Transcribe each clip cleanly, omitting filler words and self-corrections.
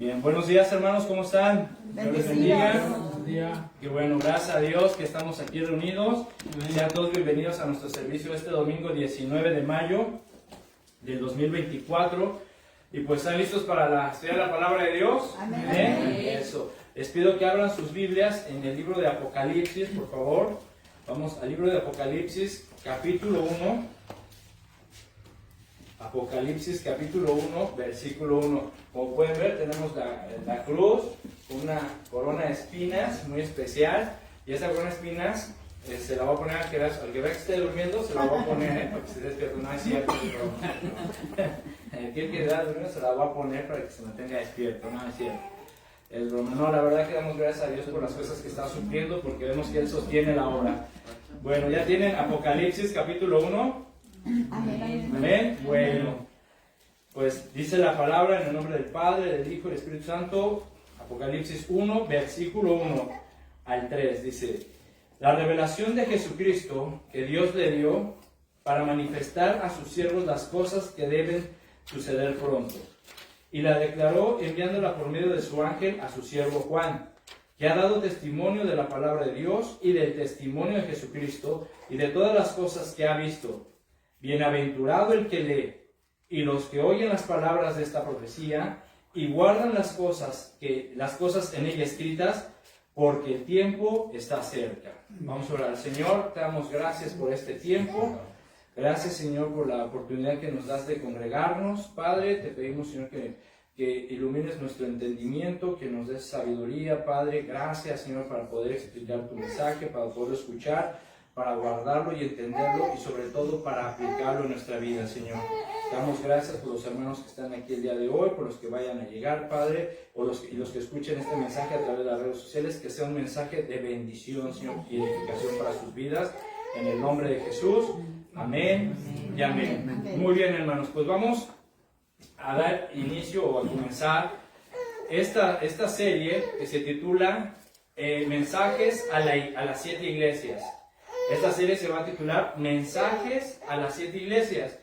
Bien, buenos días hermanos, ¿cómo están? Dios les bendiga. Qué bueno, gracias a Dios que estamos aquí reunidos. Sean todos bienvenidos a nuestro servicio este domingo 19 de mayo del 2024. Y pues están listos para estudiar la palabra de Dios. Amén. Eso. Les pido que abran sus Biblias en el libro de Apocalipsis, por favor. Vamos al libro de Apocalipsis, capítulo 1. Apocalipsis capítulo 1, versículo 1. Como pueden ver, tenemos la cruz con una corona de espinas muy especial. Y esa corona de espinas se la voy a poner al que vea que esté durmiendo, se la voy a poner para que se despierte. No es cierto. El que queda durmiendo se la voy a poner para que se mantenga despierto. No es cierto. Es broma. No, la verdad que damos gracias a Dios por las cosas que está sufriendo, porque vemos que Él sostiene la obra. Bueno, ya tienen Apocalipsis capítulo 1. Amén. Bueno, pues dice la palabra en el nombre del Padre, del Hijo y del Espíritu Santo. Apocalipsis 1, versículo 1 al 3 dice: la revelación de Jesucristo que Dios le dio para manifestar a sus siervos las cosas que deben suceder pronto, y la declaró enviándola por medio de su ángel a su siervo Juan, que ha dado testimonio de la palabra de Dios y del testimonio de Jesucristo y de todas las cosas que ha visto. Bienaventurado el que lee y los que oyen las palabras de esta profecía y guardan las cosas en ella escritas, porque el tiempo está cerca. Vamos a orar. Señor, te damos gracias por este tiempo. Gracias, Señor, por la oportunidad que nos das de congregarnos. Padre, te pedimos, Señor, que ilumines nuestro entendimiento, que nos des sabiduría, Padre. Gracias, Señor, para poder explicar tu mensaje, para poder escuchar, para guardarlo y entenderlo, y sobre todo para aplicarlo en nuestra vida, Señor. Damos gracias por los hermanos que están aquí el día de hoy, por los que vayan a llegar, Padre, y los que escuchen este mensaje a través de las redes sociales, que sea un mensaje de bendición, Señor, y edificación para sus vidas, en el nombre de Jesús. Amén y amén. Muy bien, hermanos, pues vamos a dar inicio o a comenzar esta serie que se titula Mensajes a las 7 iglesias. Esta serie se va a titular Mensajes a las 7 iglesias.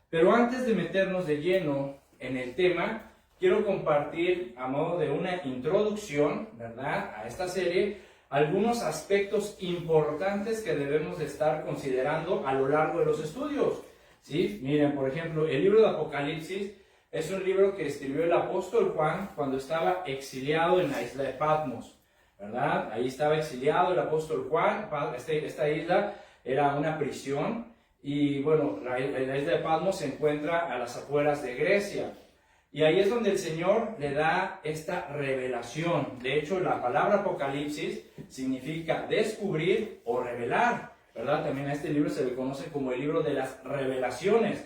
Pero antes de meternos de lleno en el tema, quiero compartir a modo de una introducción, ¿verdad?, a esta serie, algunos aspectos importantes que debemos de estar considerando a lo largo de los estudios. ¿Sí? Miren, por ejemplo, el libro de Apocalipsis es un libro que escribió el apóstol Juan cuando estaba exiliado en la isla de Patmos, ¿verdad? Ahí estaba exiliado el apóstol Juan. Esta isla era una prisión, y bueno, la isla de Patmos se encuentra a las afueras de Grecia, y ahí es donde el Señor le da esta revelación. De hecho, la palabra Apocalipsis significa descubrir o revelar, ¿verdad? También a este libro se le conoce como el libro de las revelaciones.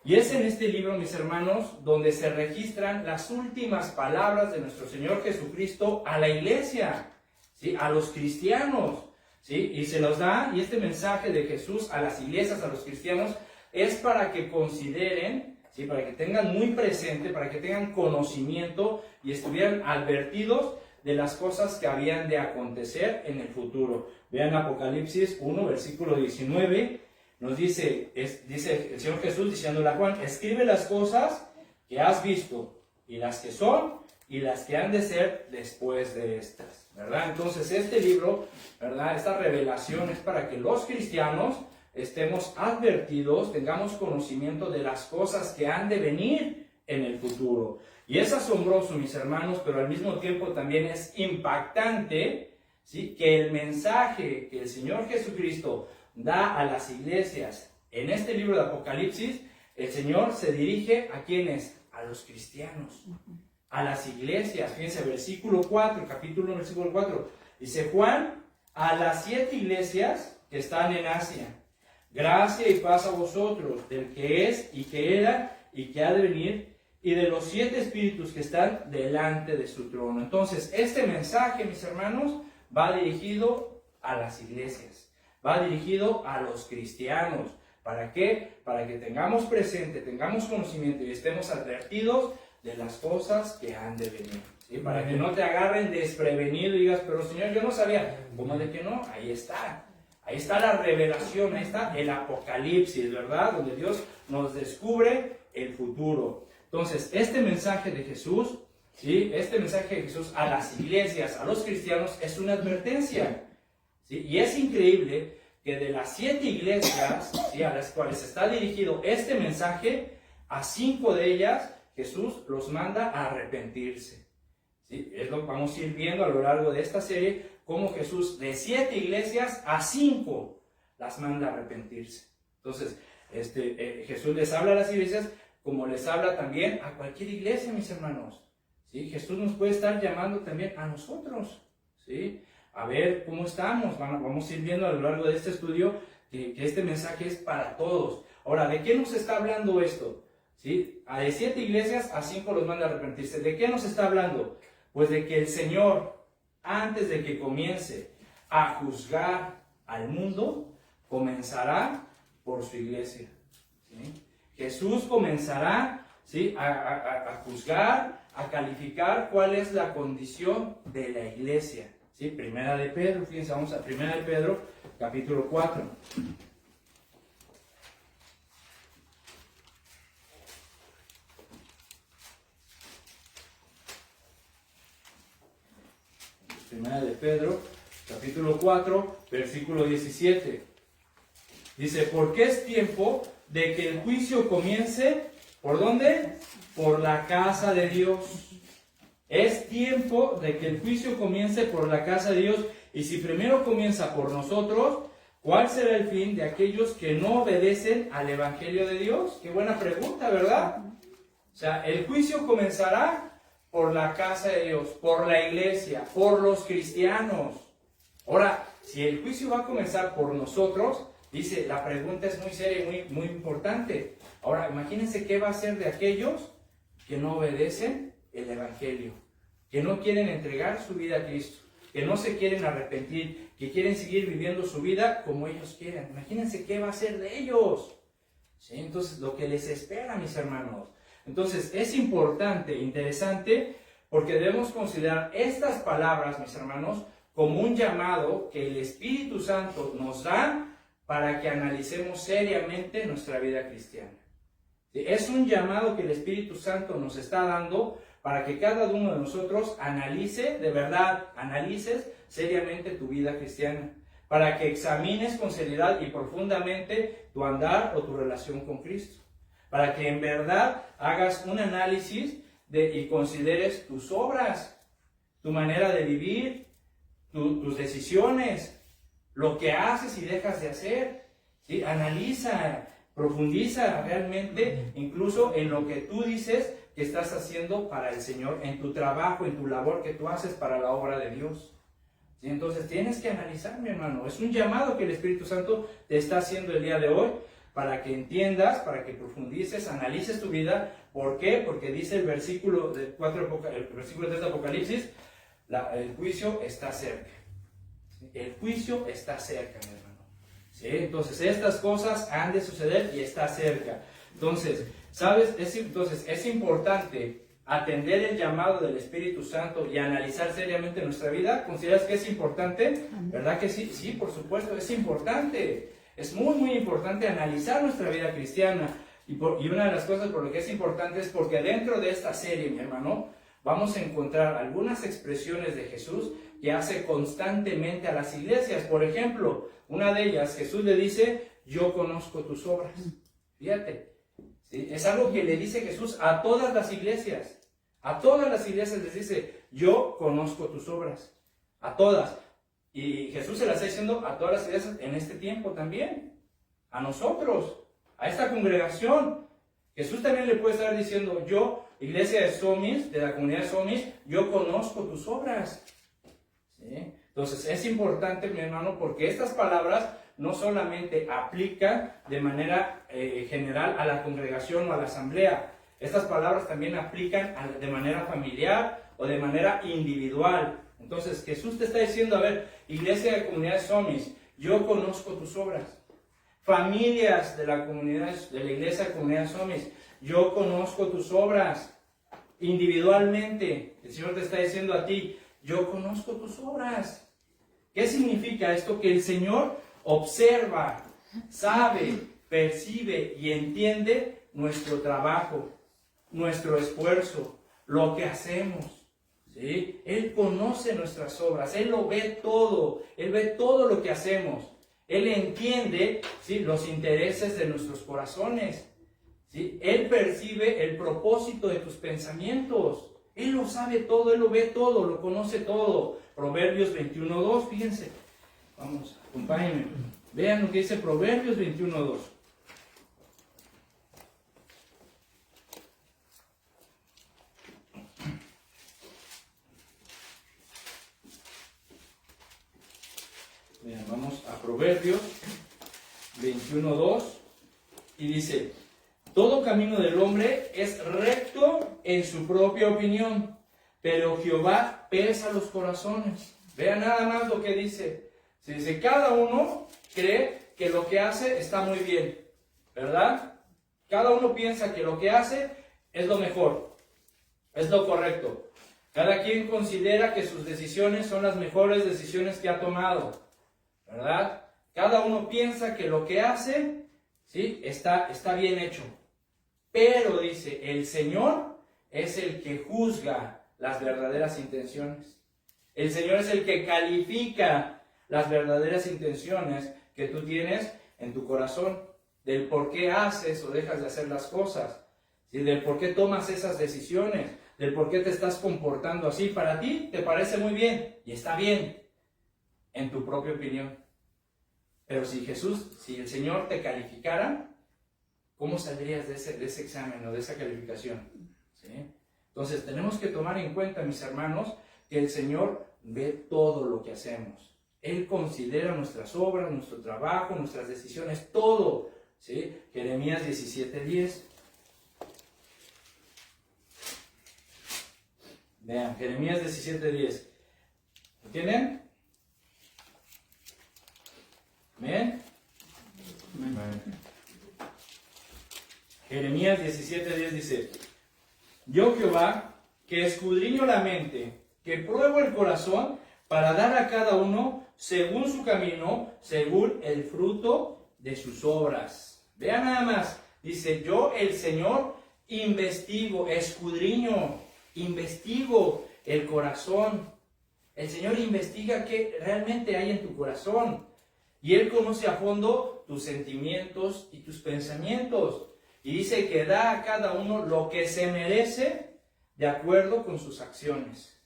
Y es en este libro, mis hermanos, donde se registran las últimas palabras de nuestro Señor Jesucristo a la iglesia, ¿sí?, a los cristianos, ¿sí? Y se los da, y este mensaje de Jesús a las iglesias, a los cristianos, es para que consideren, ¿sí?, para que tengan muy presente, para que tengan conocimiento y estuvieran advertidos de las cosas que habían de acontecer en el futuro. Vean Apocalipsis 1, versículo 19. Nos dice el Señor Jesús diciéndole a Juan: escribe las cosas que has visto, y las que son, y las que han de ser después de estas, ¿verdad? Entonces este libro, ¿verdad?, esta revelación es para que los cristianos estemos advertidos, tengamos conocimiento de las cosas que han de venir en el futuro. Y es asombroso, mis hermanos, pero al mismo tiempo también es impactante, ¿sí?, que el mensaje que el Señor Jesucristo da a las iglesias en este libro de Apocalipsis, el Señor se dirige ¿a quiénes? A los cristianos, a las iglesias. Fíjense, versículo 4, capítulo 1, versículo 4. Dice: Juan, a las 7 iglesias que están en Asia, gracia y paz a vosotros, del que es, y que era, y que ha de venir, y de los 7 espíritus que están delante de su trono. Entonces, este mensaje, mis hermanos, va dirigido a las iglesias. Va dirigido a los cristianos. ¿Para qué? Para que tengamos presente, tengamos conocimiento y estemos advertidos de las cosas que han de venir, ¿sí? Para que no te agarren desprevenido y digas: pero Señor, yo no sabía. ¿Cómo de que no? Ahí está. Ahí está la revelación, ahí está el Apocalipsis, ¿verdad? Donde Dios nos descubre el futuro. Entonces, este mensaje de Jesús ¿sí? Este mensaje de Jesús a las iglesias, a los cristianos, es una advertencia, ¿sí? Y es increíble que de las 7 iglesias, ¿sí?, a las cuales está dirigido este mensaje, a 5 de ellas Jesús los manda a arrepentirse. ¿Sí? Es lo que vamos a ir viendo a lo largo de esta serie, cómo Jesús de 7 iglesias a 5 las manda a arrepentirse. Entonces, Jesús les habla a las iglesias como les habla también a cualquier iglesia, mis hermanos. ¿Sí? Jesús nos puede estar llamando también a nosotros, ¿sí? A ver cómo estamos. Vamos a ir viendo a lo largo de este estudio que este mensaje es para todos. Ahora, ¿de qué nos está hablando esto? ¿Sí? A de 7 iglesias, a 5 los manda a arrepentirse. ¿De qué nos está hablando? Pues de que el Señor, antes de que comience a juzgar al mundo, comenzará por su iglesia. ¿Sí? Jesús comenzará, ¿sí?, a juzgar, a calificar cuál es la condición de la iglesia. ¿Sí? Primera de Pedro, fíjense, vamos a Primera de Pedro, capítulo 4. Primera de Pedro, capítulo 4, versículo 17. Dice, porque es tiempo de que el juicio comience, ¿por dónde? Por la casa de Dios. Es tiempo de que el juicio comience por la casa de Dios. Y si primero comienza por nosotros, ¿cuál será el fin de aquellos que no obedecen al Evangelio de Dios? Qué buena pregunta, ¿verdad? O sea, el juicio comenzará por la casa de Dios, por la iglesia, por los cristianos. Ahora, si el juicio va a comenzar por nosotros, dice, la pregunta es muy seria y muy importante. Ahora, imagínense qué va a ser de aquellos que no obedecen el Evangelio, que no quieren entregar su vida a Cristo, que no se quieren arrepentir, que quieren seguir viviendo su vida como ellos quieran. Imagínense qué va a ser de ellos. ¿Sí? Entonces, lo que les espera, mis hermanos. Entonces, es importante, interesante, porque debemos considerar estas palabras, mis hermanos, como un llamado que el Espíritu Santo nos da para que analicemos seriamente nuestra vida cristiana. ¿Sí? Es un llamado que el Espíritu Santo nos está dando para que cada uno de nosotros analice, de verdad, analices seriamente tu vida cristiana, para que examines con seriedad y profundamente tu andar o tu relación con Cristo, para que en verdad hagas un análisis y consideres tus obras, tu manera de vivir, tus decisiones, lo que haces y dejas de hacer. ¿Sí? Analiza, profundiza realmente incluso en lo que tú dices que estás haciendo para el Señor, en tu trabajo, en tu labor que tú haces para la obra de Dios. ¿Sí? Entonces tienes que analizar, mi hermano. Es un llamado que el Espíritu Santo te está haciendo el día de hoy para que entiendas, para que profundices, analices tu vida. ¿Por qué? Porque dice el versículo 3 de Apocalipsis, el juicio está cerca. El juicio está cerca, mi hermano. ¿Sí? Entonces, estas cosas han de suceder y está cerca. Entonces, ¿sabes? Entonces, es importante atender el llamado del Espíritu Santo y analizar seriamente nuestra vida. ¿Consideras que es importante? ¿Verdad que sí? Sí, por supuesto, es importante. Es muy importante analizar nuestra vida cristiana. Y una de las cosas por lo que es importante es porque dentro de esta serie, mi hermano, vamos a encontrar algunas expresiones de Jesús que hace constantemente a las iglesias. Por ejemplo, una de ellas, Jesús le dice, yo conozco tus obras. Fíjate, ¿sí? Es algo que le dice Jesús a todas las iglesias. A todas las iglesias les dice, yo conozco tus obras. A todas. Y Jesús se las está diciendo a todas las iglesias en este tiempo también. A nosotros, a esta congregación. Jesús también le puede estar diciendo, yo, iglesia de Somis, de la comunidad de Somis, yo conozco tus obras. ¿Sí? Entonces es importante, mi hermano, porque estas palabras no solamente aplican de manera general a la congregación o a la asamblea. Estas palabras también aplican de manera familiar o de manera individual. Entonces Jesús te está diciendo, a ver, iglesia de comunidad de Somis, yo conozco tus obras. Familias de la comunidad, de la iglesia de comunidad de Somis, yo conozco tus obras. Individualmente, el Señor te está diciendo a ti, yo conozco tus obras. ¿Qué significa esto? Que el Señor observa, sabe, percibe y entiende nuestro trabajo, nuestro esfuerzo, lo que hacemos. ¿Sí? Él conoce nuestras obras, Él lo ve todo, Él ve todo lo que hacemos. Él entiende, ¿sí?, los intereses de nuestros corazones. ¿Sí? Él percibe el propósito de tus pensamientos. Él lo sabe todo, Él lo ve todo, lo conoce todo. Proverbios 21:2, fíjense. Vamos, acompáñenme. Vean lo que dice Proverbios 21:2. Vean, vamos a Proverbios 21:2 y dice: todo camino del hombre es recto en su propia opinión, pero Jehová pesa los corazones. Vean nada más lo que dice. Se dice, cada uno cree que lo que hace está muy bien, ¿verdad? Cada uno piensa que lo que hace es lo mejor, es lo correcto. Cada quien considera que sus decisiones son las mejores decisiones que ha tomado, ¿verdad? Cada uno piensa que lo que hace, ¿sí?, está bien hecho. Pero dice, el Señor es el que juzga las verdaderas intenciones. El Señor es el que califica las verdaderas intenciones que tú tienes en tu corazón, del por qué haces o dejas de hacer las cosas, ¿sí?, del por qué tomas esas decisiones, del por qué te estás comportando así. Para ti te parece muy bien y está bien en tu propia opinión. Pero si el Señor te calificara, ¿cómo saldrías de ese examen o de esa calificación? ¿Sí? Entonces tenemos que tomar en cuenta, mis hermanos, que el Señor ve todo lo que hacemos. Él considera nuestras obras, nuestro trabajo, nuestras decisiones, todo. ¿Sí? Jeremías 17:10. Vean, Jeremías 17:10. ¿Lo tienen? ¿Amén? Jeremías 17:10 dice: yo Jehová, que escudriño la mente, que pruebo el corazón, para dar a cada uno según su camino, según el fruto de sus obras. Vean nada más, dice, yo el Señor investigo, escudriño, investigo el corazón. El Señor investiga qué realmente hay en tu corazón. Y Él conoce a fondo tus sentimientos y tus pensamientos. Y dice que da a cada uno lo que se merece de acuerdo con sus acciones.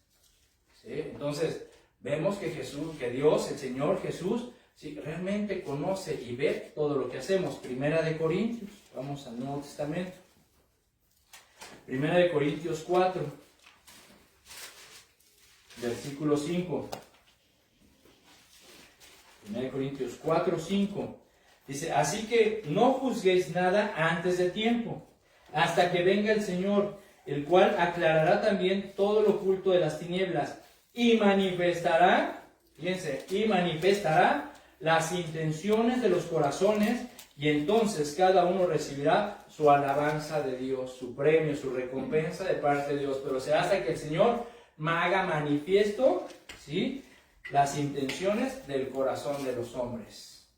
¿Sí? Entonces, vemos que Dios, el Señor Jesús, sí, realmente conoce y ve todo lo que hacemos. Primera de Corintios, vamos al Nuevo Testamento. Primera de Corintios 4, versículo 5. Primera de Corintios 4, 5. Dice, así que no juzguéis nada antes de tiempo, hasta que venga el Señor, el cual aclarará también todo lo oculto de las tinieblas, y manifestará, fíjense, y manifestará las intenciones de los corazones, y entonces cada uno recibirá su alabanza de Dios, su premio, su recompensa de parte de Dios. Pero será hasta que el Señor haga manifiesto, ¿sí?, las intenciones del corazón de los hombres.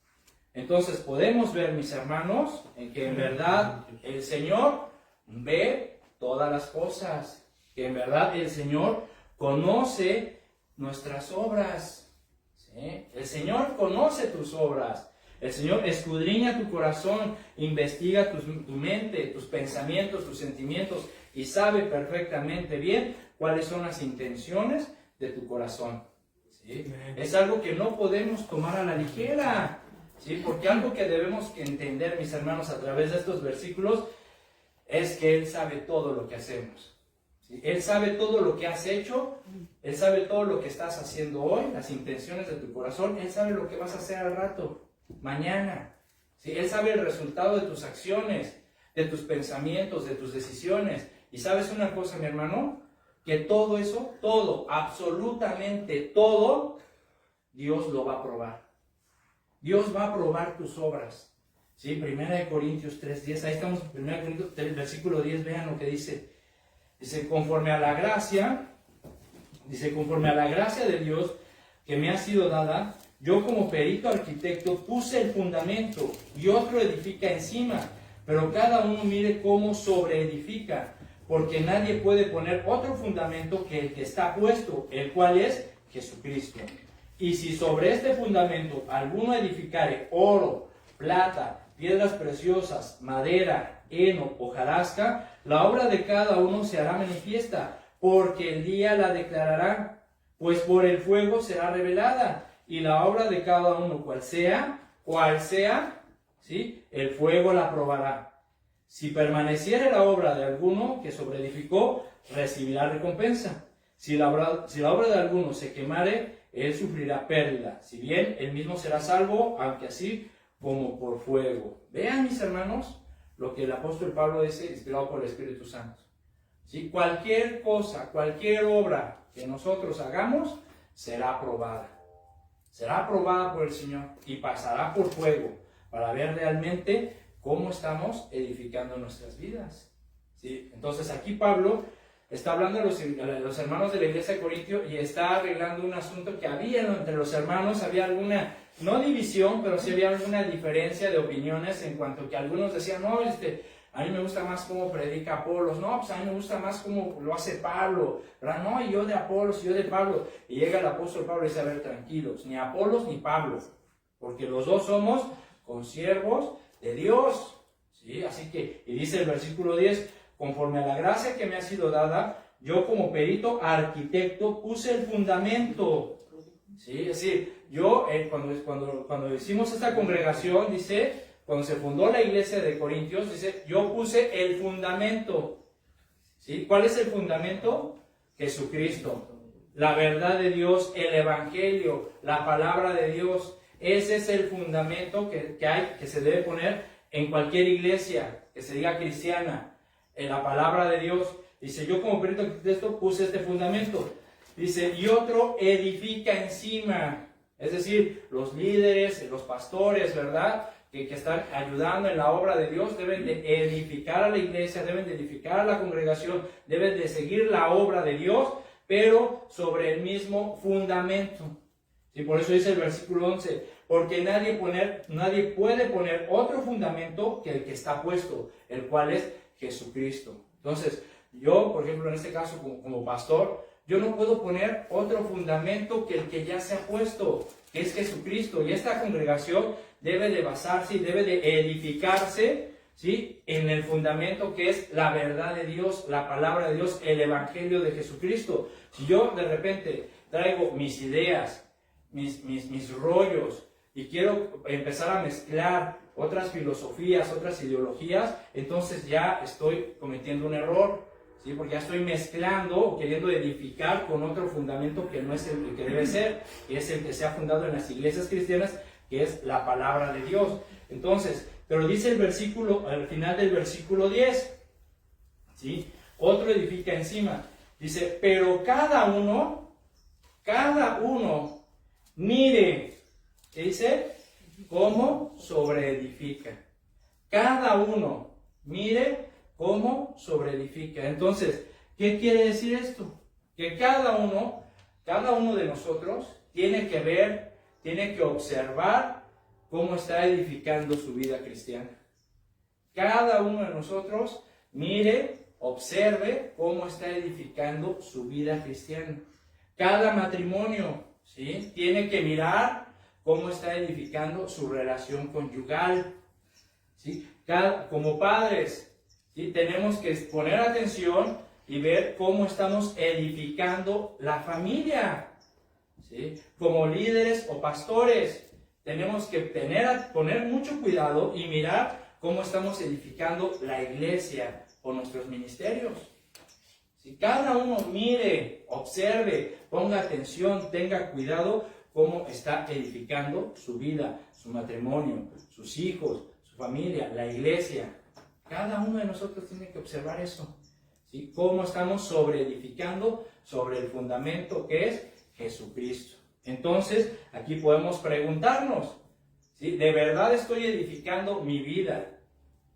Entonces podemos ver, mis hermanos, en que en verdad el Señor ve todas las cosas, que en verdad el Señor conoce nuestras obras, ¿sí? El Señor conoce tus obras, el Señor escudriña tu corazón, investiga tu mente, tus pensamientos, tus sentimientos, y sabe perfectamente bien cuáles son las intenciones de tu corazón, ¿sí? Es algo que no podemos tomar a la ligera, ¿sí? Porque algo que debemos entender, mis hermanos, a través de estos versículos, es que Él sabe todo lo que hacemos, ¿sí? Él sabe todo lo que has hecho, Él sabe todo lo que estás haciendo hoy, las intenciones de tu corazón, Él sabe lo que vas a hacer al rato, mañana, ¿sí? Él sabe el resultado de tus acciones, de tus pensamientos, de tus decisiones. Y ¿sabes una cosa, mi hermano? Que todo eso, todo, absolutamente todo, Dios lo va a probar. Dios va a probar tus obras. ¿Sí? Primera de Corintios 3:10. Ahí estamos en Primera de Corintios 3, versículo 10. Vean lo que dice. Dice, conforme a la gracia de Dios que me ha sido dada, yo como perito arquitecto puse el fundamento y otro edifica encima, pero cada uno mire cómo sobreedifica. porque nadie puede poner otro fundamento que el que está puesto, el cual es Jesucristo. Y si sobre este fundamento alguno edificare oro, plata, piedras preciosas, madera, heno, hojarasca, la obra de cada uno se hará manifiesta, porque el día la declarará, pues por el fuego será revelada, y la obra de cada uno, cual sea, ¿sí? El fuego la probará. Si permaneciere la obra de alguno que sobreedificó, recibirá recompensa. Si la obra de alguno se quemare, él sufrirá pérdida, si bien él mismo será salvo, aunque así como por fuego. Vean, mis hermanos, lo que el apóstol Pablo dice, inspirado por el Espíritu Santo. ¿Sí? Cualquier cosa, cualquier obra que nosotros hagamos, será aprobada. Será aprobada por el Señor y pasará por fuego para ver realmente cómo estamos edificando nuestras vidas. ¿Sí? Entonces aquí Pablo está hablando a los hermanos de la iglesia de Corintio y está arreglando un asunto que había entre los hermanos. Había alguna, no división, pero sí había alguna diferencia de opiniones en cuanto que algunos decían, no, a mí me gusta más cómo predica Apolos, no, pues a mí me gusta más cómo lo hace Pablo, ¿verdad? No, y yo de Apolos, y yo de Pablo. Y llega el apóstol Pablo y dice, a ver, tranquilos, ni Apolos ni Pablo, porque los dos somos consiervos de Dios, ¿sí? Así que, y dice el versículo 10, conforme a la gracia que me ha sido dada, yo como perito arquitecto puse el fundamento, ¿sí? Es decir, yo cuando hicimos esta congregación, dice, cuando se fundó la iglesia de Corintios, dice, yo puse el fundamento, ¿sí? ¿Cuál es el fundamento? Jesucristo, la verdad de Dios, el evangelio, la palabra de Dios. Ese es el fundamento que se debe poner en cualquier iglesia que se diga cristiana, en la palabra de Dios. Dice, yo como perito arquitecto puse este fundamento. Dice, y otro edifica encima. Es decir, los líderes, los pastores, ¿verdad?, que están ayudando en la obra de Dios, deben de edificar a la iglesia, deben de edificar a la congregación, deben de seguir la obra de Dios, pero sobre el mismo fundamento. Y por eso dice el versículo 11, porque nadie puede poner otro fundamento que el que está puesto, el cual es Jesucristo. Entonces, yo, por ejemplo, en este caso, como pastor, yo no puedo poner otro fundamento que el que ya se ha puesto, que es Jesucristo. Y esta congregación debe de basarse y debe de edificarse, ¿sí?, en el fundamento que es la verdad de Dios, la palabra de Dios, el evangelio de Jesucristo. Si yo de repente traigo mis ideas, mis rollos, y quiero empezar a mezclar otras filosofías, otras ideologías, entonces ya estoy cometiendo un error, ¿sí? Porque ya estoy mezclando o queriendo edificar con otro fundamento que no es el que debe ser, que es el que se ha fundado en las iglesias cristianas, que es la palabra de Dios. Entonces, pero dice el versículo, al final del versículo 10, ¿sí?, otro edifica encima. Dice, pero cada uno, mire, ¿qué dice? ¿Cómo sobreedifica? Cada uno, mire cómo sobreedifica. Entonces, ¿qué quiere decir esto? Que cada uno de nosotros tiene que ver, tiene que observar cómo está edificando su vida cristiana. Cada uno de nosotros mire, observe cómo está edificando su vida cristiana. Cada matrimonio, ¿sí?, tiene que mirar cómo está edificando su relación conyugal, ¿sí? Como padres, ¿sí?, tenemos que poner atención y ver cómo estamos edificando la familia, ¿sí? Como líderes o pastores, tenemos que poner mucho cuidado y mirar cómo estamos edificando la iglesia o nuestros ministerios. Si cada uno mire, observe, ponga atención, tenga cuidado cómo está edificando su vida, su matrimonio, sus hijos, su familia, la iglesia. Cada uno de nosotros tiene que observar eso, ¿sí? Cómo estamos sobreedificando sobre el fundamento que es Jesucristo. Entonces, aquí podemos preguntarnos, ¿sí?, ¿de verdad estoy edificando mi vida,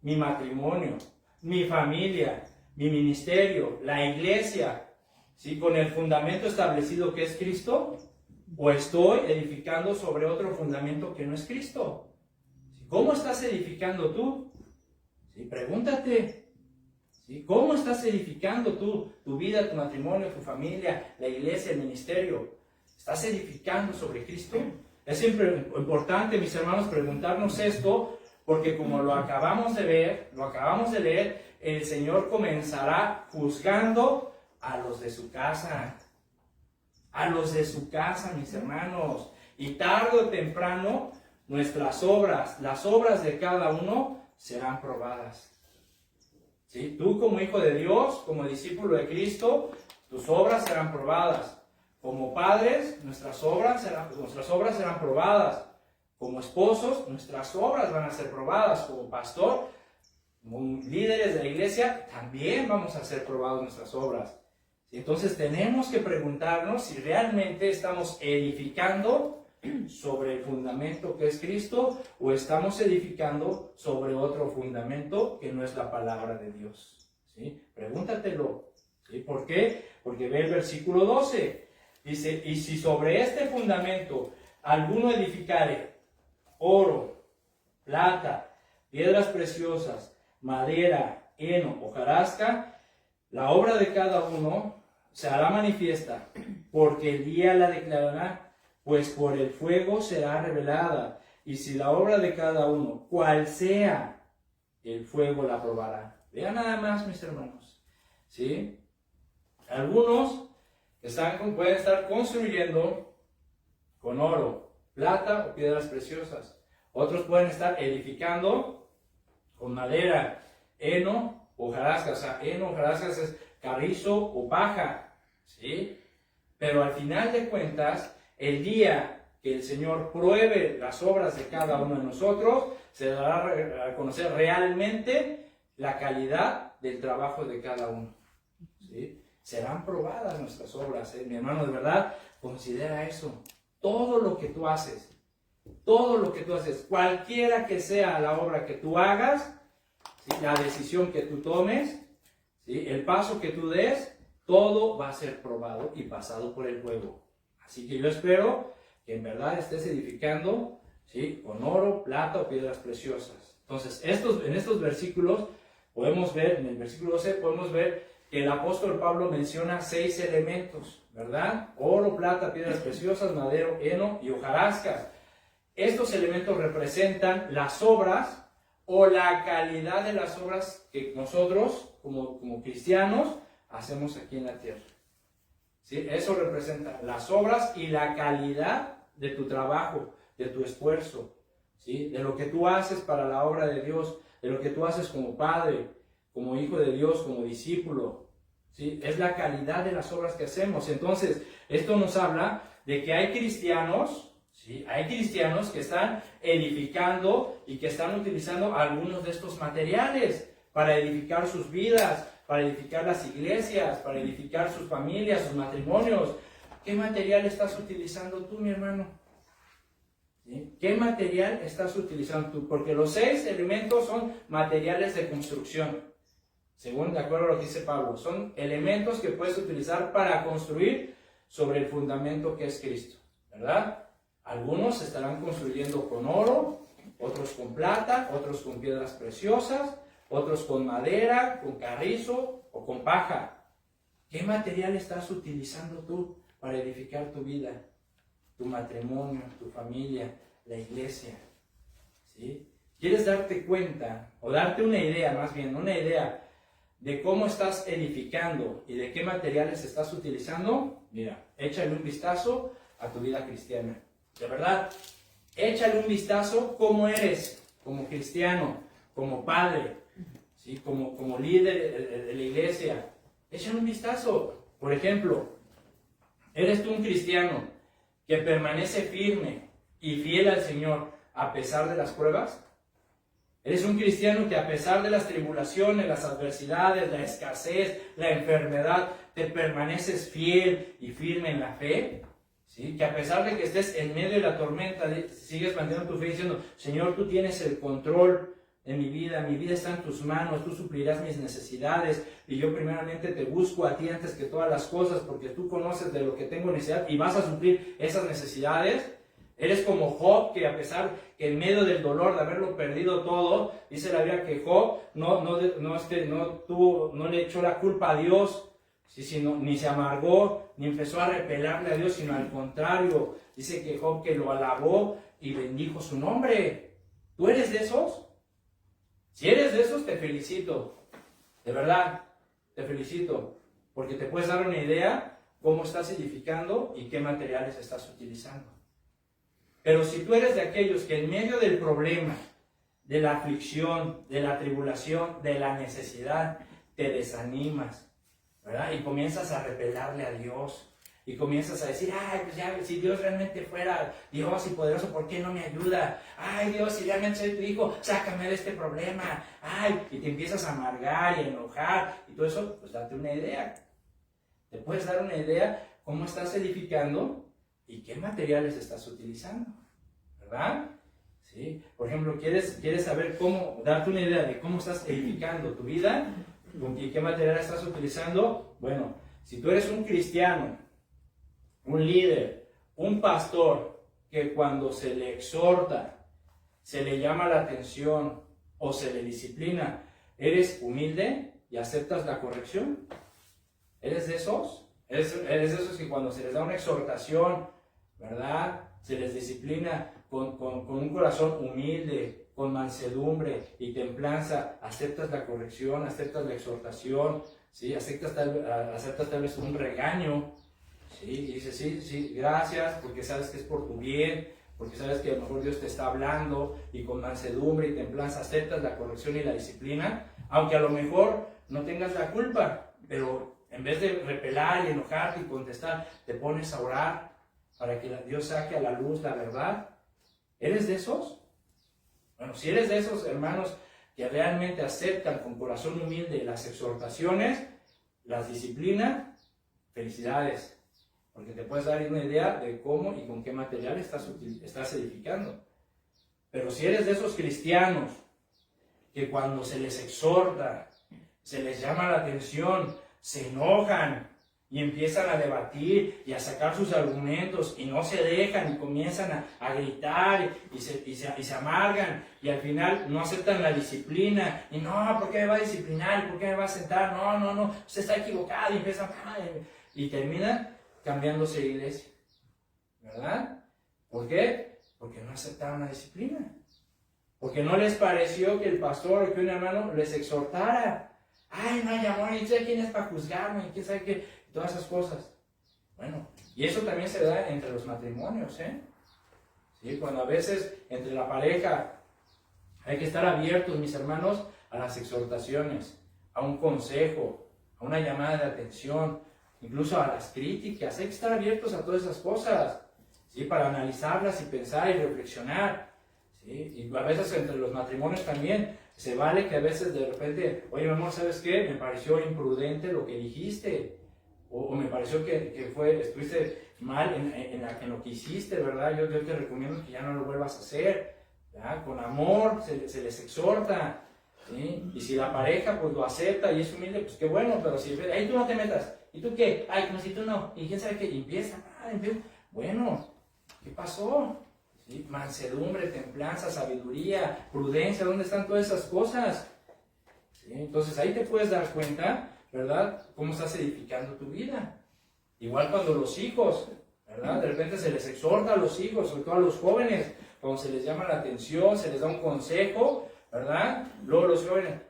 mi matrimonio, mi familia, mi ministerio, la iglesia, ¿sí?, con el fundamento establecido que es Cristo? ¿O estoy edificando sobre otro fundamento que no es Cristo? ¿Cómo estás edificando tú? ¿Sí? Pregúntate. ¿Sí? ¿Cómo estás edificando tú tu vida, tu matrimonio, tu familia, la iglesia, el ministerio? ¿Estás edificando sobre Cristo? Es siempre importante, mis hermanos, preguntarnos esto, porque como lo acabamos de leer, el Señor comenzará juzgando a los de su casa. A los de su casa, mis hermanos. Y tarde o temprano, nuestras obras, las obras de cada uno, serán probadas. ¿Sí? Tú como hijo de Dios, como discípulo de Cristo, tus obras serán probadas. Como padres, nuestras obras serán probadas. Como esposos, nuestras obras van a ser probadas. Como pastor, como líderes de la iglesia, también vamos a ser probados nuestras obras. Entonces tenemos que preguntarnos si realmente estamos edificando sobre el fundamento que es Cristo o estamos edificando sobre otro fundamento que no es la palabra de Dios. ¿Sí? Pregúntatelo. ¿Sí? ¿Por qué? Porque ve el versículo 12. Dice, y si sobre este fundamento alguno edificare oro, plata, piedras preciosas, madera, heno, hojarasca, la obra de cada uno se hará manifiesta, porque el día la declarará, pues por el fuego será revelada, y si la obra de cada uno, cual sea, el fuego la probará. Vean nada más, mis hermanos, ¿sí? Algunos pueden estar construyendo con oro, plata o piedras preciosas. Otros pueden estar edificando con madera, heno, hojarasca. O sea, heno, hojarasca es carrizo o paja, ¿sí? Pero al final de cuentas, el día que el Señor pruebe las obras de cada uno de nosotros, se dará a conocer realmente la calidad del trabajo de cada uno, ¿sí? Serán probadas nuestras obras, ¿eh? Mi hermano, de verdad, considera eso. Todo lo que tú haces, cualquiera que sea la obra que tú hagas, ¿sí? La decisión que tú tomes, ¿sí? El paso que tú des, todo va a ser probado y pasado por el fuego. Así que yo espero que en verdad estés edificando, ¿sí? Con oro, plata o piedras preciosas. Entonces, en estos versículos podemos ver, en el versículo 12 podemos ver que el apóstol Pablo menciona 6 elementos, ¿verdad? Oro, plata, piedras preciosas, madero, heno y hojarasca. Estos elementos representan las obras o la calidad de las obras que nosotros, como cristianos, hacemos aquí en la tierra. ¿Sí? Eso representa las obras y la calidad de tu trabajo, de tu esfuerzo, ¿sí? De lo que tú haces para la obra de Dios, de lo que tú haces como padre, como hijo de Dios, como discípulo, ¿sí? Es la calidad de las obras que hacemos. Entonces, esto nos habla de que hay cristianos, ¿sí? Hay cristianos que están edificando y que están utilizando algunos de estos materiales para edificar sus vidas, para edificar las iglesias, para edificar sus familias, sus matrimonios. ¿Qué material estás utilizando tú, mi hermano? ¿Sí? ¿Qué material estás utilizando tú? Porque los 6 elementos son materiales de construcción, según de acuerdo a lo que dice Pablo. Son elementos que puedes utilizar para construir sobre el fundamento que es Cristo, ¿verdad? Algunos estarán construyendo con oro, otros con plata, otros con piedras preciosas, otros con madera, con carrizo o con paja. ¿Qué material estás utilizando tú para edificar tu vida, tu matrimonio, tu familia, la iglesia? ¿Sí? ¿Quieres darte cuenta o darte una idea, más bien, una idea de cómo estás edificando y de qué materiales estás utilizando? Mira, échale un vistazo a tu vida cristiana. De verdad, échale un vistazo cómo eres como cristiano, como padre, ¿sí? Como líder de la iglesia. Échale un vistazo. Por ejemplo, ¿eres tú un cristiano que permanece firme y fiel al Señor a pesar de las pruebas? ¿Eres un cristiano que a pesar de las tribulaciones, las adversidades, la escasez, la enfermedad, te permaneces fiel y firme en la fe? ¿Sí? Que a pesar de que estés en medio de la tormenta, sigues manteniendo tu fe diciendo, Señor, tú tienes el control de mi vida está en tus manos, tú suplirás mis necesidades y yo primeramente te busco a ti antes que todas las cosas porque tú conoces de lo que tengo necesidad y vas a suplir esas necesidades. Eres como Job, que a pesar que en medio del dolor de haberlo perdido todo, dice la Biblia que Job no le echó la culpa a Dios, ni se amargó, ni empezó a repelarle a Dios, sino al contrario, dice que Job que lo alabó y bendijo su nombre. ¿Tú eres de esos? Si eres de esos, te felicito. De verdad, te felicito. Porque te puedes dar una idea cómo estás edificando y qué materiales estás utilizando. Pero si tú eres de aquellos que en medio del problema, de la aflicción, de la tribulación, de la necesidad, te desanimas, ¿verdad? Y comienzas a repelarle a Dios. Y comienzas a decir, ay, pues ya, si Dios realmente fuera Dios y poderoso, ¿por qué no me ayuda? Ay, Dios, si realmente soy tu hijo, sácame de este problema. Ay, y te empiezas a amargar y a enojar y todo eso, pues date una idea. Te puedes dar una idea cómo estás edificando y qué materiales estás utilizando, ¿verdad? ¿Sí? Por ejemplo, ¿quieres saber cómo, darte una idea de cómo estás edificando tu vida y qué materiales estás utilizando? Bueno, si tú eres un cristiano, un líder, un pastor, que cuando se le exhorta, se le llama la atención o se le disciplina, ¿eres humilde y aceptas la corrección? ¿Eres de esos? ¿Eres de esos que cuando se les da una exhortación, ¿verdad? Se les disciplina con un corazón humilde, con mansedumbre y templanza, aceptas la corrección, aceptas la exhortación, ¿sí? Aceptas tal vez un regaño, ¿sí? Y dices, sí, gracias, porque sabes que es por tu bien, porque sabes que a lo mejor Dios te está hablando, y con mansedumbre y templanza aceptas la corrección y la disciplina, aunque a lo mejor no tengas la culpa, pero en vez de repelar y enojarte y contestar, te pones a orar para que Dios saque a la luz la verdad. ¿Eres de esos? Bueno, si eres de esos hermanos que realmente aceptan con corazón humilde las exhortaciones, las disciplinan, felicidades, porque te puedes dar una idea de cómo y con qué material estás edificando. Pero si eres de esos cristianos que cuando se les exhorta, se les llama la atención, se enojan y empiezan a debatir y a sacar sus argumentos y no se dejan y comienzan a gritar y se amargan y al final no aceptan la disciplina y no, ¿por qué me va a disciplinar? ¿Por qué me va a sentar? No, usted está equivocado y empiezan y terminan cambiándose de iglesia, ¿verdad? ¿Por qué? Porque no aceptaron la disciplina, porque no les pareció que el pastor o que un hermano les exhortara. Ay, no hay amor, y quién es para juzgarme, y quién sabe qué, todas esas cosas. Bueno, y eso también se da entre los matrimonios, ¿eh? ¿Sí? Cuando a veces entre la pareja hay que estar abiertos, mis hermanos, a las exhortaciones, a un consejo, a una llamada de atención, incluso a las críticas. Hay que estar abiertos a todas esas cosas, ¿sí? Para analizarlas y pensar y reflexionar, ¿sí? Y a veces entre los matrimonios también se vale que a veces de repente, oye, mi amor, ¿sabes qué? Me pareció imprudente lo que dijiste. O me pareció que estuviste mal en lo que hiciste, ¿verdad? Yo te recomiendo que ya no lo vuelvas a hacer, ¿verdad? Con amor se les exhorta, ¿sí? Y si la pareja pues lo acepta y es humilde, pues qué bueno, pero si ahí tú no te metas, ¿y tú qué? Ay, no, si tú no, y quién sabe qué, y empieza. Bueno, ¿qué pasó? ¿Sí? Mansedumbre, templanza, sabiduría, prudencia, ¿dónde están todas esas cosas? ¿Sí? Entonces ahí te puedes dar cuenta, ¿verdad? Cómo estás edificando tu vida. Igual cuando los hijos, ¿verdad? De repente se les exhorta a los hijos, sobre todo a los jóvenes, cuando se les llama la atención, se les da un consejo, ¿verdad? Luego los jóvenes,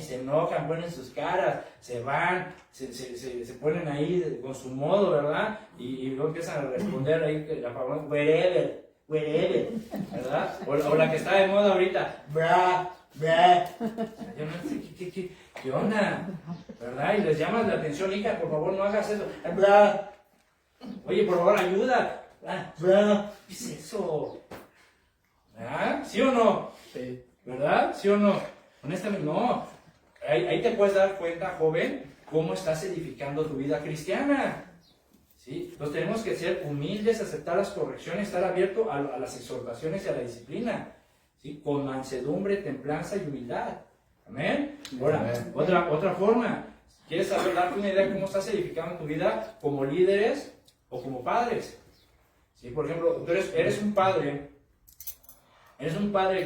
se enojan, ponen sus caras, se van, se ponen ahí con su modo, ¿verdad? Y luego empiezan a responder ahí la palabra wherever, ¿verdad? O la que está de moda ahorita, bra. Yo no sé qué onda, ¿verdad? Y les llamas la atención, hija, por favor no hagas eso, bra. Oye, por favor ayuda, bra. ¿Qué es eso? ¿Verdad? ¿Sí o no? Sí. ¿Verdad? ¿Sí o no? Honestamente, no. Ahí te puedes dar cuenta, joven, cómo estás edificando tu vida cristiana. ¿Sí? Entonces tenemos que ser humildes, aceptar las correcciones, estar abierto a las exhortaciones y a la disciplina, ¿sí? Con mansedumbre, templanza y humildad. Amén. Ahora, otra forma. ¿Quieres saber, darte una idea de cómo estás edificando tu vida como líderes o como padres? ¿Sí? Por ejemplo, tú eres un padre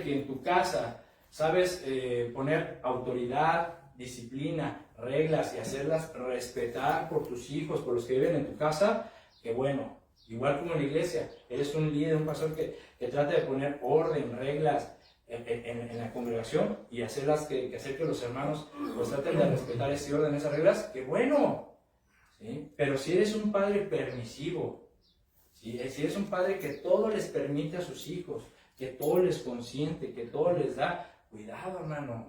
que en tu casa sabes poner autoridad, disciplina, reglas y hacerlas respetar por tus hijos, por los que viven en tu casa, que bueno, igual como en la iglesia, eres un líder, un pastor que trata de poner orden, reglas en la congregación y hacer que los hermanos pues traten de respetar ese orden, esas reglas, que bueno, ¿sí? Pero si eres un padre permisivo, ¿sí? Si eres un padre que todo les permite a sus hijos, que todo les consiente, que todo les da, cuidado, hermano,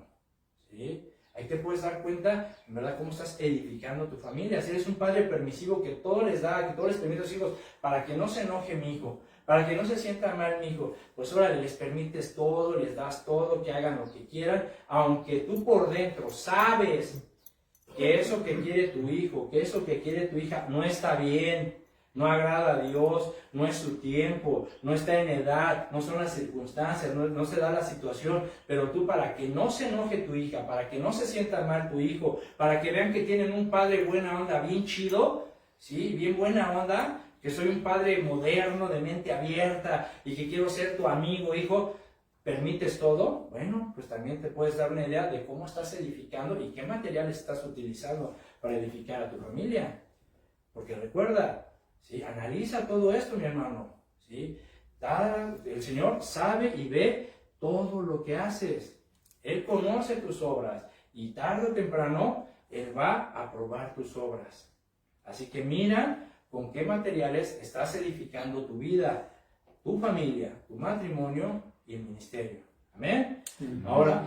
¿sí? Ahí te puedes dar cuenta, en verdad, cómo estás edificando tu familia. Si eres un padre permisivo que todo les da, que todo les permite a sus hijos, para que no se enoje mi hijo, para que no se sienta mal mi hijo, pues ahora les permites todo, les das todo, que hagan lo que quieran, aunque tú por dentro sabes que eso que quiere tu hijo, que eso que quiere tu hija no está bien, no agrada a Dios, no es su tiempo, no está en edad, no son las circunstancias, no se da la situación, pero tú, para que no se enoje tu hija, para que no se sienta mal tu hijo, para que vean que tienen un padre buena onda, bien chido, ¿sí? Bien buena onda, que soy un padre moderno, de mente abierta y que quiero ser tu amigo, hijo, ¿permites todo? Bueno, pues también te puedes dar una idea de cómo estás edificando y qué materiales estás utilizando para edificar a tu familia. Porque recuerda, ¿sí? Analiza todo esto, mi hermano, ¿sí? El Señor sabe y ve todo lo que haces. Él conoce tus obras y tarde o temprano Él va a probar tus obras. Así que mira con qué materiales estás edificando tu vida, tu familia, tu matrimonio y el ministerio. ¿Amén? Ahora,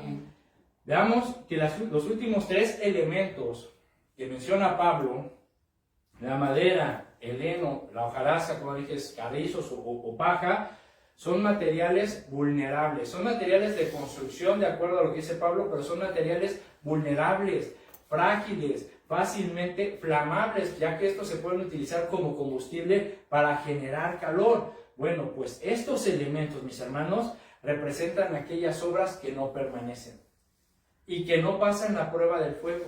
veamos que los últimos 3 elementos que menciona Pablo, la madera, el heno, la hojarasca, como dije, carrizos o paja, son materiales vulnerables, son materiales de construcción, de acuerdo a lo que dice Pablo, pero son materiales vulnerables, frágiles, fácilmente flamables, ya que estos se pueden utilizar como combustible para generar calor. Bueno, pues estos elementos, mis hermanos, representan aquellas obras que no permanecen y que no pasan la prueba del fuego,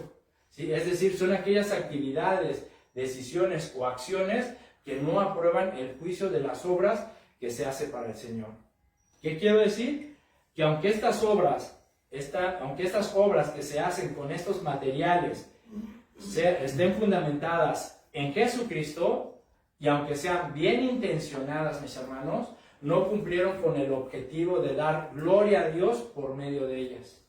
¿sí? Es decir, son aquellas actividades, decisiones o acciones que no aprueban el juicio de las obras que se hace para el Señor. ¿Qué quiero decir? Que aunque estas obras que se hacen con estos materiales estén fundamentadas en Jesucristo, y aunque sean bien intencionadas, mis hermanos, no cumplieron con el objetivo de dar gloria a Dios por medio de ellas.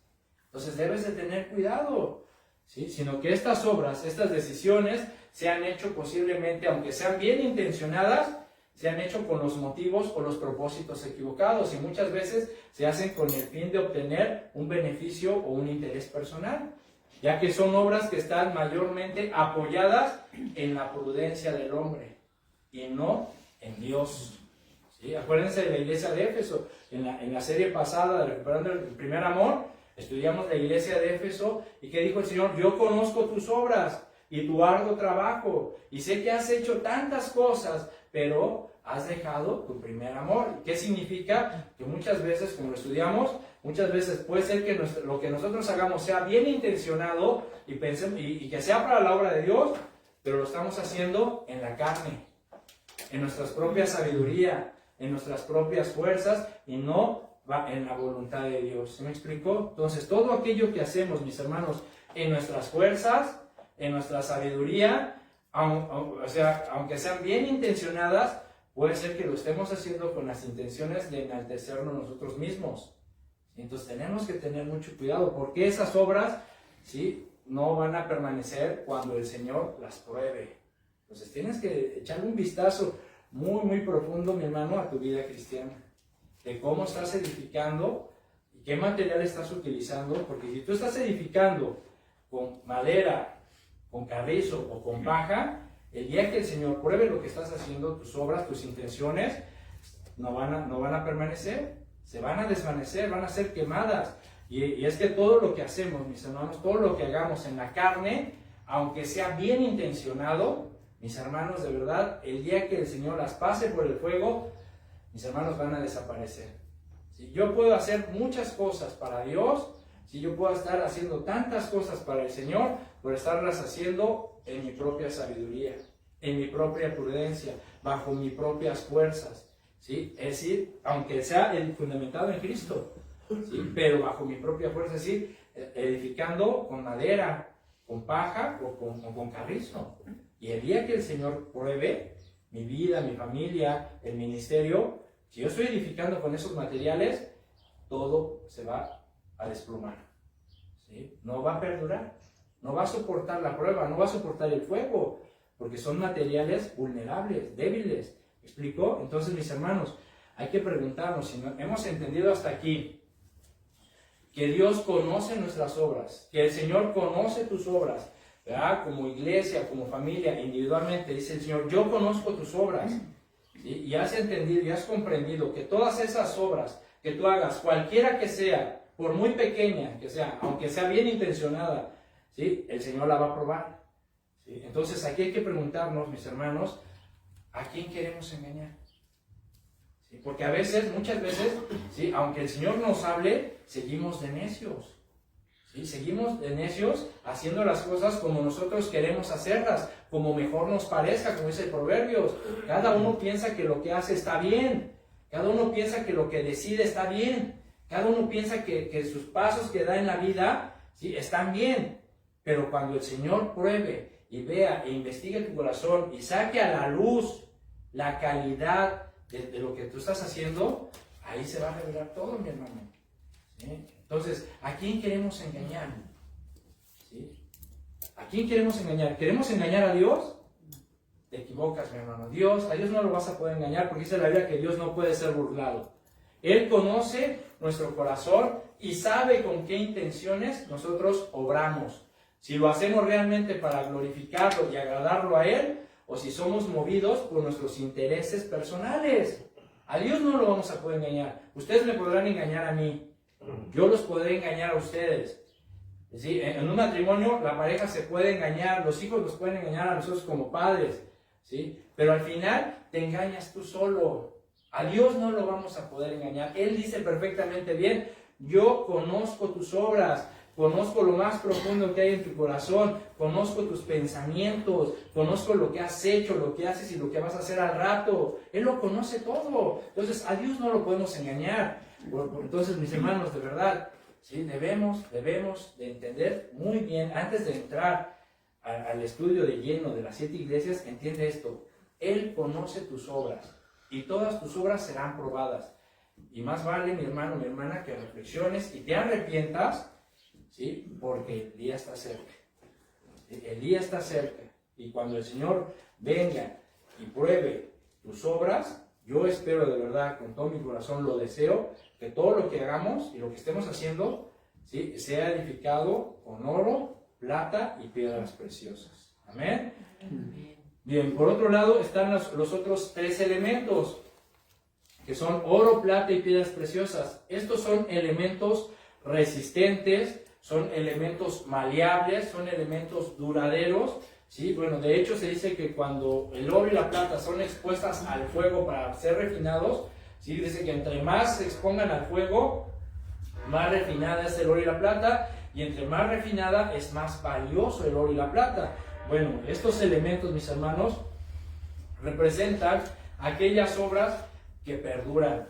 Entonces debes de tener cuidado, ¿sí? Sino que estas obras, estas decisiones, se han hecho posiblemente, aunque sean bien intencionadas, se han hecho con los motivos o los propósitos equivocados, y muchas veces se hacen con el fin de obtener un beneficio o un interés personal, ya que son obras que están mayormente apoyadas en la prudencia del hombre y no en Dios. ¿Sí? Acuérdense de la iglesia de Éfeso. En la serie pasada de Recuperando el Primer Amor, estudiamos la iglesia de Éfeso y que dijo el Señor: yo conozco tus obras y tu arduo trabajo, y sé que has hecho tantas cosas, pero has dejado tu primer amor. ¿Qué significa? Que muchas veces, como lo estudiamos, muchas veces puede ser que lo que nosotros hagamos sea bien intencionado y que sea para la obra de Dios, pero lo estamos haciendo en la carne, en nuestra propia sabiduría, en nuestras propias fuerzas, y no va en la voluntad de Dios. ¿Se me explicó? Entonces, todo aquello que hacemos, mis hermanos, en nuestras fuerzas, en nuestra sabiduría, aunque sean bien intencionadas, puede ser que lo estemos haciendo con las intenciones de enaltecernos nosotros mismos. Entonces tenemos que tener mucho cuidado, porque esas obras, ¿sí?, no van a permanecer cuando el Señor las pruebe. Entonces tienes que echarle un vistazo muy, muy profundo, mi hermano, a tu vida cristiana, de cómo estás edificando y qué material estás utilizando, porque si tú estás edificando con madera, con carrizo o con paja, el día que el Señor pruebe lo que estás haciendo, tus obras, tus intenciones, no van a permanecer, se van a desvanecer, van a ser quemadas. Y es que todo lo que hacemos, mis hermanos, todo lo que hagamos en la carne, aunque sea bien intencionado, mis hermanos, de verdad, el día que el Señor las pase por el fuego, mis hermanos, van a desaparecer. Si yo puedo hacer muchas cosas para Dios, si yo puedo estar haciendo tantas cosas para el Señor, por estarlas haciendo en mi propia sabiduría, en mi propia prudencia, bajo mis propias fuerzas, ¿sí? Es decir, aunque sea fundamentado en Cristo, ¿sí? Pero bajo mi propia fuerza, es decir, edificando con madera, con paja o con carrizo. Y el día que el Señor pruebe mi vida, mi familia, el ministerio, si yo estoy edificando con esos materiales, todo se va a desplomar, ¿sí? No va a perdurar, no va a soportar la prueba, no va a soportar el fuego, porque son materiales vulnerables, débiles. ¿Me explico? Entonces, mis hermanos, hay que preguntarnos si hemos entendido hasta aquí que Dios conoce nuestras obras, que el Señor conoce tus obras, ¿verdad? Como iglesia, como familia, individualmente, dice el Señor, yo conozco tus obras, ¿sí? Y has entendido y has comprendido que todas esas obras que tú hagas, cualquiera que sea, por muy pequeña que sea, aunque sea bien intencionada, ¿sí? El Señor la va a probar, ¿sí? Entonces aquí hay que preguntarnos, mis hermanos, ¿a quién queremos engañar? ¿Sí? Porque a veces, muchas veces, ¿sí? Aunque el Señor nos hable, seguimos de necios, ¿sí? Seguimos de necios haciendo las cosas como nosotros queremos hacerlas, como mejor nos parezca, como dice el Proverbios. Cada uno piensa que lo que hace está bien, cada uno piensa que lo que decide está bien, cada uno piensa que sus pasos que da en la vida, ¿sí? Están bien, pero cuando el Señor pruebe y vea e investigue tu corazón y saque a la luz la calidad de lo que tú estás haciendo, ahí se va a revelar todo, mi hermano, ¿sí? Entonces, ¿a quién queremos engañar? ¿Sí? ¿A quién queremos engañar? ¿Queremos engañar a Dios? Te equivocas, mi hermano. A Dios no lo vas a poder engañar, porque dice la Biblia que Dios no puede ser burlado. Él conoce nuestro corazón y sabe con qué intenciones nosotros obramos. Si lo hacemos realmente para glorificarlo y agradarlo a Él, o si somos movidos por nuestros intereses personales. A Dios no lo vamos a poder engañar. Ustedes me podrán engañar a mí. Yo los podré engañar a ustedes. ¿Sí? En un matrimonio la pareja se puede engañar, los hijos los pueden engañar a nosotros como padres, ¿sí? Pero al final te engañas tú solo. A Dios no lo vamos a poder engañar. Él dice perfectamente bien, yo conozco tus obras, conozco lo más profundo que hay en tu corazón, conozco tus pensamientos, conozco lo que has hecho, lo que haces y lo que vas a hacer al rato. Él lo conoce todo. Entonces a Dios no lo podemos engañar. Entonces, mis hermanos, de verdad, ¿sí? debemos de entender muy bien, antes de entrar al estudio de lleno de las 7 iglesias, entiende esto: Él conoce tus obras y todas tus obras serán probadas. Y más vale, mi hermano, mi hermana, que reflexiones y te arrepientas, ¿sí? Porque el día está cerca. El día está cerca. Y cuando el Señor venga y pruebe tus obras, yo espero de verdad, con todo mi corazón, lo deseo, que todo lo que hagamos y lo que estemos haciendo, ¿sí? sea edificado con oro, plata y piedras preciosas. Amén. Bien, por otro lado están los otros 3 elementos, que son oro, plata y piedras preciosas. Estos son elementos resistentes, son elementos maleables, son elementos duraderos, ¿sí? Bueno, de hecho se dice que cuando el oro y la plata son expuestas al fuego para ser refinados, ¿sí? Dice que entre más se expongan al fuego, más refinada es el oro y la plata, y entre más refinada es más valioso el oro y la plata. Bueno, estos elementos, mis hermanos, representan aquellas obras que perduran,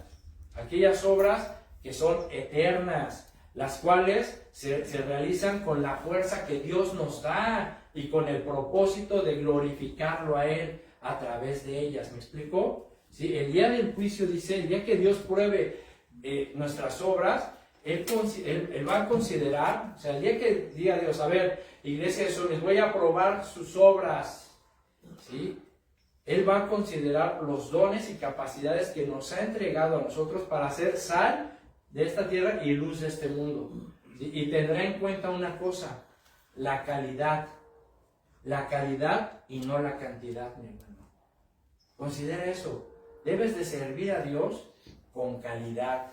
aquellas obras que son eternas, las cuales se realizan con la fuerza que Dios nos da y con el propósito de glorificarlo a Él a través de ellas. ¿Me explico? ¿Sí? El día del juicio, dice, el día que Dios pruebe nuestras obras, Él va a considerar, o sea, el día que diga Dios, a ver, iglesia de Sion, les voy a probar sus obras, ¿sí? Él va a considerar los dones y capacidades que nos ha entregado a nosotros para hacer sal de esta tierra y luz de este mundo, ¿sí? Y tendrá en cuenta una cosa: la calidad y no la cantidad, mi hermano. Considera eso. Debes de servir a Dios con calidad.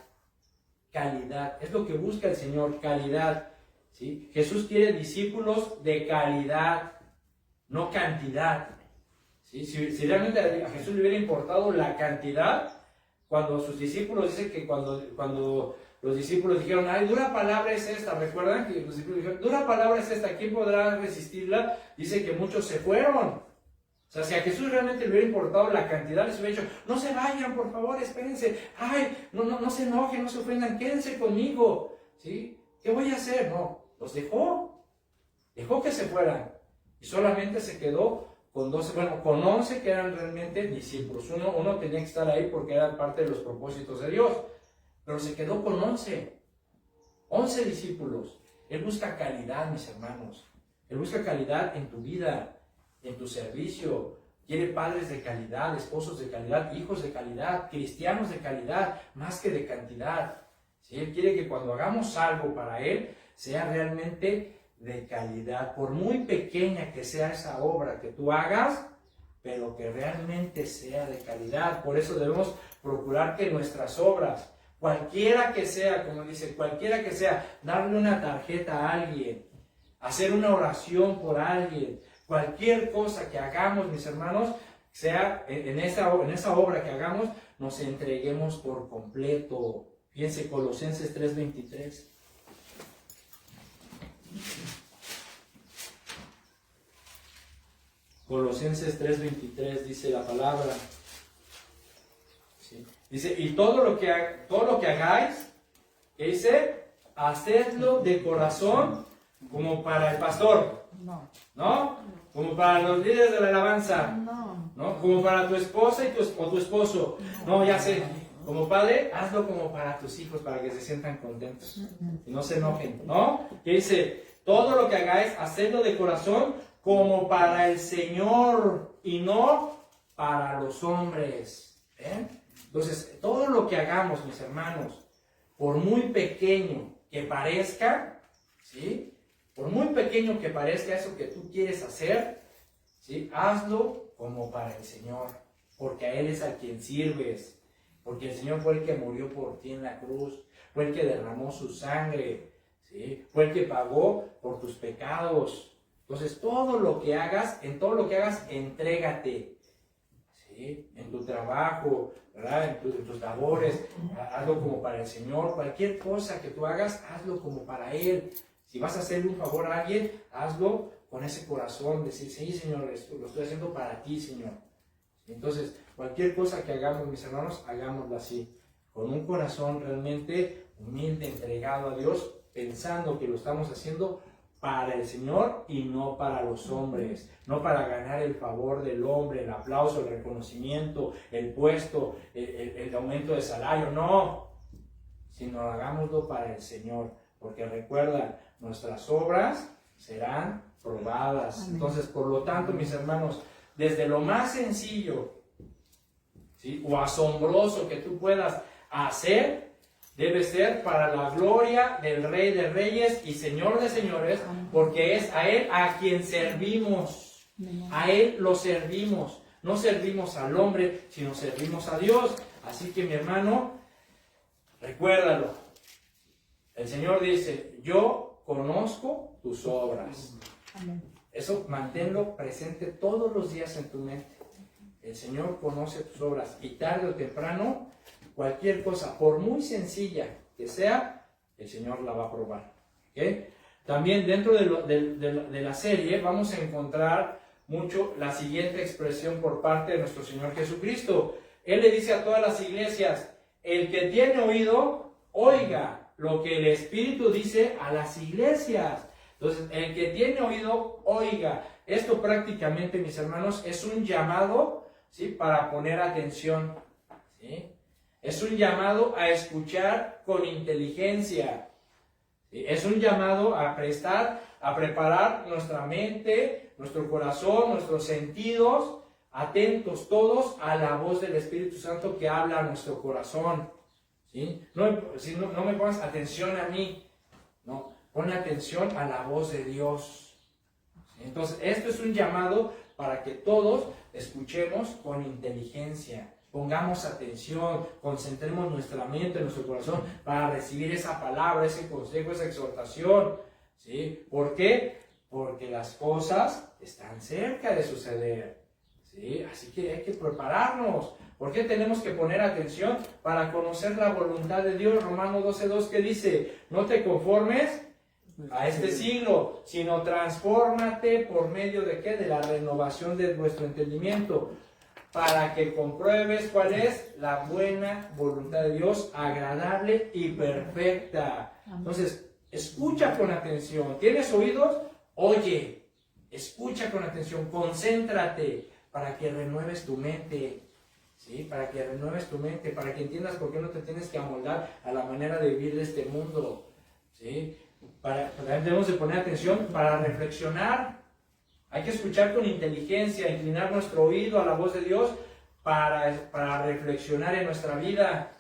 Calidad, es lo que busca el Señor, calidad, ¿sí? Jesús quiere discípulos de calidad, no cantidad, ¿sí? Si realmente a Jesús le hubiera importado la cantidad, cuando sus discípulos, dice que cuando los discípulos dijeron, ay, dura palabra es esta, ¿recuerdan que los discípulos dijeron, dura palabra es esta, ¿quién podrá resistirla? Dice que muchos se fueron, O sea, si a Jesús realmente le hubiera importado la cantidad, les hubiera dicho, no se vayan, por favor, espérense. Ay, no se enojen, no se ofendan, quédense conmigo. ¿Sí? ¿Qué voy a hacer? No, los dejó. Dejó que se fueran. Y solamente se quedó con 12, bueno, con 11 que eran realmente discípulos. Uno tenía que estar ahí porque era parte de los propósitos de Dios. Pero se quedó con 11 discípulos. Él busca calidad, mis hermanos. Él busca calidad en tu vida, en tu servicio. Quiere padres de calidad, esposos de calidad, hijos de calidad, cristianos de calidad, más que de cantidad. ¿Sí? Él quiere que cuando hagamos algo para Él, sea realmente de calidad. Por muy pequeña que sea esa obra que tú hagas, pero que realmente sea de calidad. Por eso debemos procurar que nuestras obras, cualquiera que sea, como dice, cualquiera que sea, darle una tarjeta a alguien, hacer una oración por alguien, cualquier cosa que hagamos, mis hermanos, sea en esa obra que hagamos, nos entreguemos por completo. Fíjense, Colosenses 3:23. Colosenses 3:23 dice la palabra. ¿Sí? Dice, y todo lo que hagáis, ¿qué dice? Hacedlo de corazón, como para el pastor, ¿no? Como para los líderes de la alabanza, ¿no? Como para tu esposa o tu esposo, no, ya sé. Como padre, hazlo como para tus hijos, para que se sientan contentos y no se enojen, ¿no? Que dice, todo lo que hagáis, hacedlo de corazón como para el Señor y no para los hombres. Entonces, todo lo que hagamos, mis hermanos, por muy pequeño que parezca, ¿sí? Por muy pequeño que parezca eso que tú quieres hacer, ¿sí? Hazlo como para el Señor, porque a Él es a quien sirves. Porque el Señor fue el que murió por ti en la cruz, fue el que derramó su sangre, ¿sí? Fue el que pagó por tus pecados. Entonces, todo lo que hagas, entrégate, ¿sí? En tu trabajo, ¿verdad? En tus labores, hazlo como para el Señor. Cualquier cosa que tú hagas, hazlo como para Él. Si vas a hacerle un favor a alguien, hazlo con ese corazón, decir, sí, Señor, lo estoy haciendo para ti, Señor. Entonces, cualquier cosa que hagamos, mis hermanos, hagámoslo así, con un corazón realmente humilde, entregado a Dios, pensando que lo estamos haciendo para el Señor y no para los hombres, no para ganar el favor del hombre, el aplauso, el reconocimiento, el puesto, el aumento de salario, no, sino hagámoslo para el Señor, porque recuerda, nuestras obras serán probadas. Amén. Entonces, por lo tanto, mis hermanos, desde lo más sencillo, ¿sí? O asombroso que tú puedas hacer, debe ser para la gloria del Rey de Reyes y Señor de Señores, porque es a Él a quien servimos. A Él lo servimos. No servimos al hombre, sino servimos a Dios. Así que, mi hermano, recuérdalo. El Señor dice, yo conozco tus obras. Amén. Eso manténlo presente todos los días en tu mente. El Señor conoce tus obras y tarde o temprano, cualquier cosa, por muy sencilla que sea, el Señor la va a probar. ¿Okay? También dentro de la serie vamos a encontrar mucho la siguiente expresión por parte de nuestro Señor Jesucristo. Él le dice a todas las iglesias, el que tiene oído, oiga lo que el Espíritu dice a las iglesias. Entonces, el que tiene oído, oiga. Esto prácticamente, mis hermanos, es un llamado, ¿sí? Para poner atención, ¿sí? Es un llamado a escuchar con inteligencia, ¿sí? Es un llamado a preparar nuestra mente, nuestro corazón, nuestros sentidos, atentos todos a la voz del Espíritu Santo que habla a nuestro corazón, ¿sí? No me pongas atención a mí, no. Pon atención a la voz de Dios. Entonces, esto es un llamado para que todos escuchemos con inteligencia. Pongamos atención, concentremos nuestra mente, nuestro corazón para recibir esa palabra, ese consejo, esa exhortación. ¿Sí? ¿Por qué? Porque las cosas están cerca de suceder. ¿Sí? Así que hay que prepararnos. ¿Por qué tenemos que poner atención? Para conocer la voluntad de Dios. Romanos 12:2 que dice, no te conformes a este siglo, sino transfórmate por medio de ¿qué? De la renovación de vuestro entendimiento, para que compruebes cuál es la buena voluntad de Dios, agradable y perfecta. Entonces, escucha con atención. ¿Tienes oídos? Oye, escucha con atención, concéntrate para que renueves tu mente. ¿Sí? Para que renueves tu mente, para que entiendas por qué no te tienes que amoldar a la manera de vivir de este mundo. ¿Sí? También debemos de poner atención para reflexionar. Hay que escuchar con inteligencia, inclinar nuestro oído a la voz de Dios para reflexionar en nuestra vida,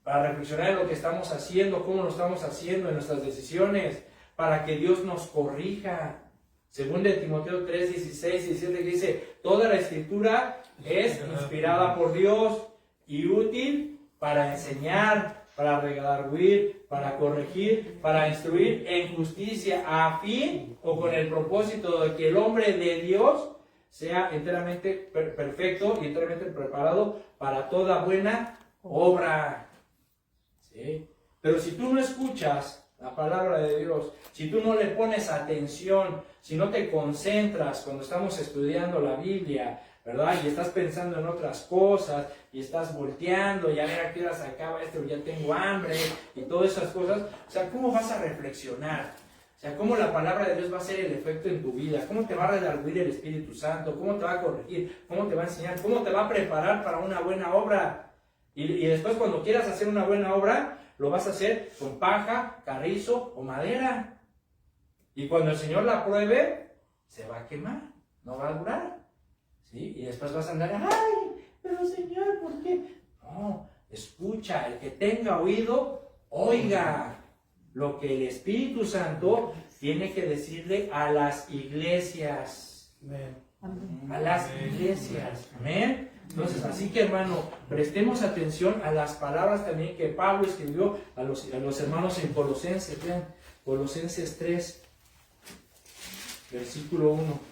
para reflexionar en lo que estamos haciendo, cómo lo estamos haciendo, en nuestras decisiones, para que Dios nos corrija. Según de Timoteo 3, 16 y 17, que dice, toda la escritura es inspirada por Dios y útil para enseñar, para redarguir, para corregir, para instruir en justicia, a fin o con el propósito de que el hombre de Dios sea enteramente perfecto y enteramente preparado para toda buena obra. ¿Sí? Pero si tú no escuchas la palabra de Dios, si tú no le pones atención, si no te concentras cuando estamos estudiando la Biblia, ¿verdad? Y estás pensando en otras cosas, y estás volteando, y a ver a qué hora se acaba esto, ya tengo hambre, y todas esas cosas. O sea, ¿cómo vas a reflexionar? O sea, ¿cómo la palabra de Dios va a hacer el efecto en tu vida? ¿Cómo te va a redarguir el Espíritu Santo? ¿Cómo te va a corregir? ¿Cómo te va a enseñar? ¿Cómo te va a preparar para una buena obra? Y después cuando quieras hacer una buena obra, lo vas a hacer con paja, carrizo o madera. Y cuando el Señor la pruebe, se va a quemar, no va a durar. ¿Sí? Y después vas a andar, ¡ay! Pero Señor, ¿por qué? No, escucha, el que tenga oído, oiga lo que el Espíritu Santo tiene que decirle a las iglesias. Amén. A las iglesias. Amén. Entonces, así que hermano, prestemos atención a las palabras también que Pablo escribió a los hermanos en Colosenses. Vean, Colosenses 3, versículo 1.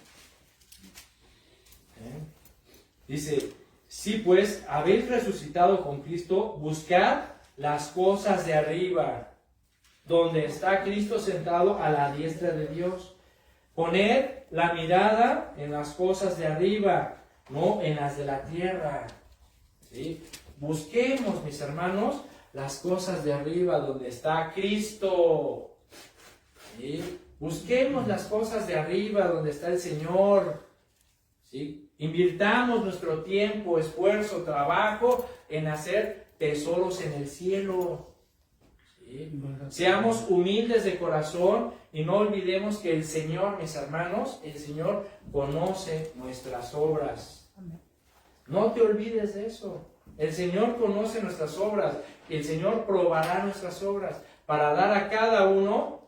Dice, si pues habéis resucitado con Cristo, buscad las cosas de arriba, donde está Cristo sentado a la diestra de Dios. Poned la mirada en las cosas de arriba, no en las de la tierra. ¿Sí? Busquemos, mis hermanos, las cosas de arriba, donde está Cristo. ¿Sí? Busquemos las cosas de arriba, donde está el Señor. ¿Sí? Invirtamos nuestro tiempo, esfuerzo, trabajo en hacer tesoros en el cielo. ¿Sí? Seamos humildes de corazón y no olvidemos que el Señor, mis hermanos, el Señor conoce nuestras obras. No te olvides de eso. El Señor conoce nuestras obras y el Señor probará nuestras obras para dar a cada uno,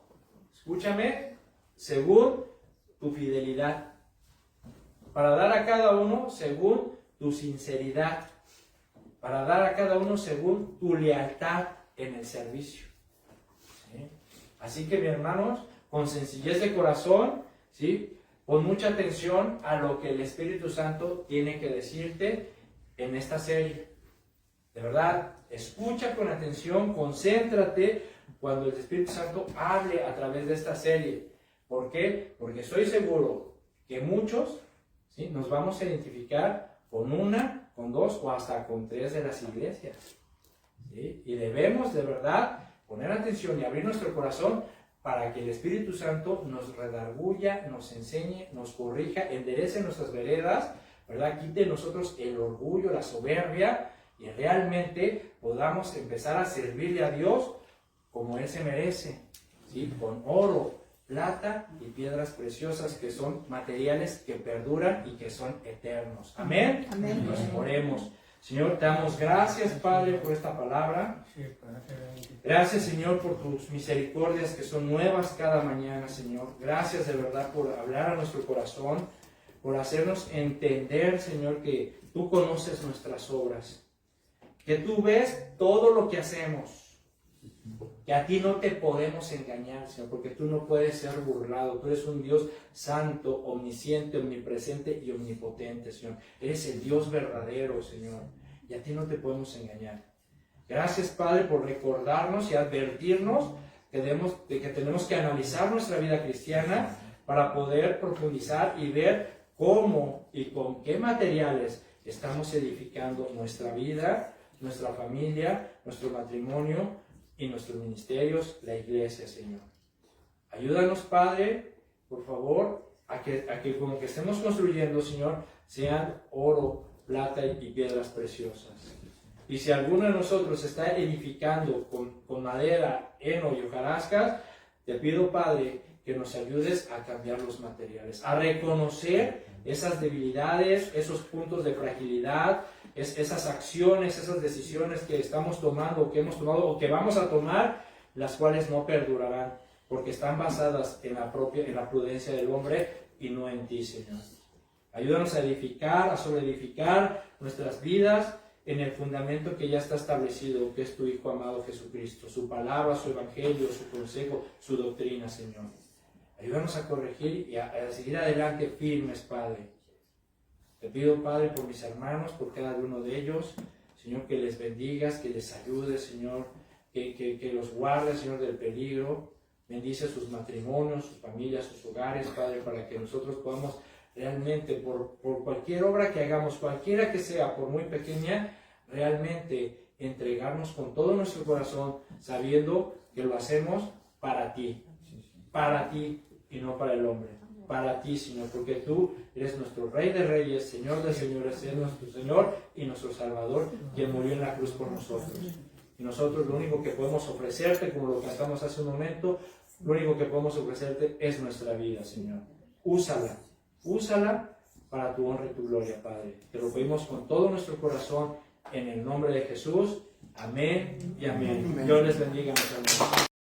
escúchame, según tu fidelidad. Para dar a cada uno según tu sinceridad. Para dar a cada uno según tu lealtad en el servicio. ¿Sí? Así que, mis hermanos, con sencillez de corazón, ¿sí? Pon mucha atención a lo que el Espíritu Santo tiene que decirte en esta serie. De verdad, escucha con atención, concéntrate cuando el Espíritu Santo hable a través de esta serie. ¿Por qué? Porque estoy seguro que muchos, ¿sí?, nos vamos a identificar con una, con dos o hasta con tres de las iglesias. ¿Sí? Y debemos de verdad poner atención y abrir nuestro corazón para que el Espíritu Santo nos redarguya, nos enseñe, nos corrija, enderece nuestras veredas, ¿verdad? Quite de nosotros el orgullo, la soberbia, y realmente podamos empezar a servirle a Dios como Él se merece, ¿sí? Con oro, plata y piedras preciosas que son materiales que perduran y que son eternos. Amén. Amén. Nos oremos. Señor, te damos gracias, Padre, por esta palabra. Gracias, Señor, por tus misericordias que son nuevas cada mañana, Señor. Gracias de verdad por hablar a nuestro corazón, por hacernos entender, Señor, que tú conoces nuestras obras, que tú ves todo lo que hacemos, que a ti no te podemos engañar, Señor, porque tú no puedes ser burlado. Tú eres un Dios santo, omnisciente, omnipresente y omnipotente, Señor. Eres el Dios verdadero, Señor, y y a ti no te podemos engañar. Gracias, Padre, por recordarnos y advertirnos de que tenemos que analizar nuestra vida cristiana para poder profundizar y ver cómo y con qué materiales estamos edificando nuestra vida, nuestra familia, nuestro matrimonio y nuestros ministerios, la iglesia, Señor. Ayúdanos, Padre, por favor, a que con lo que estemos construyendo, Señor, sean oro, plata y piedras preciosas. Y si alguno de nosotros está edificando con madera, heno y hojarascas, te pido, Padre, que nos ayudes a cambiar los materiales, a reconocer esas debilidades, esos puntos de fragilidad, esas acciones, esas decisiones que estamos tomando, que hemos tomado o que vamos a tomar, las cuales no perdurarán, porque están basadas en la prudencia del hombre y no en ti, Señor. Ayúdanos a edificar, a sobreedificar nuestras vidas en el fundamento que ya está establecido, que es tu Hijo amado Jesucristo, su palabra, su evangelio, su consejo, su doctrina, Señor. Ayúdanos a corregir y a seguir adelante firmes, Padre. Te pido, Padre, por mis hermanos, por cada uno de ellos, Señor, que les bendigas, que les ayudes, Señor, que los guardes, Señor, del peligro. Bendice sus matrimonios, sus familias, sus hogares, Padre, para que nosotros podamos realmente, por cualquier obra que hagamos, cualquiera que sea, por muy pequeña, realmente entregarnos con todo nuestro corazón, sabiendo que lo hacemos para ti y no para el hombre. Para ti, Señor, porque tú eres nuestro Rey de Reyes, Señor de Señores, eres nuestro Señor y nuestro Salvador, quien murió en la cruz por nosotros. Y nosotros lo único que podemos ofrecerte, como lo cantamos hace un momento, lo único que podemos ofrecerte es nuestra vida, Señor. Úsala para tu honra y tu gloria, Padre. Te lo pedimos con todo nuestro corazón, en el nombre de Jesús. Amén y amén. Dios les bendiga, mis hermanos.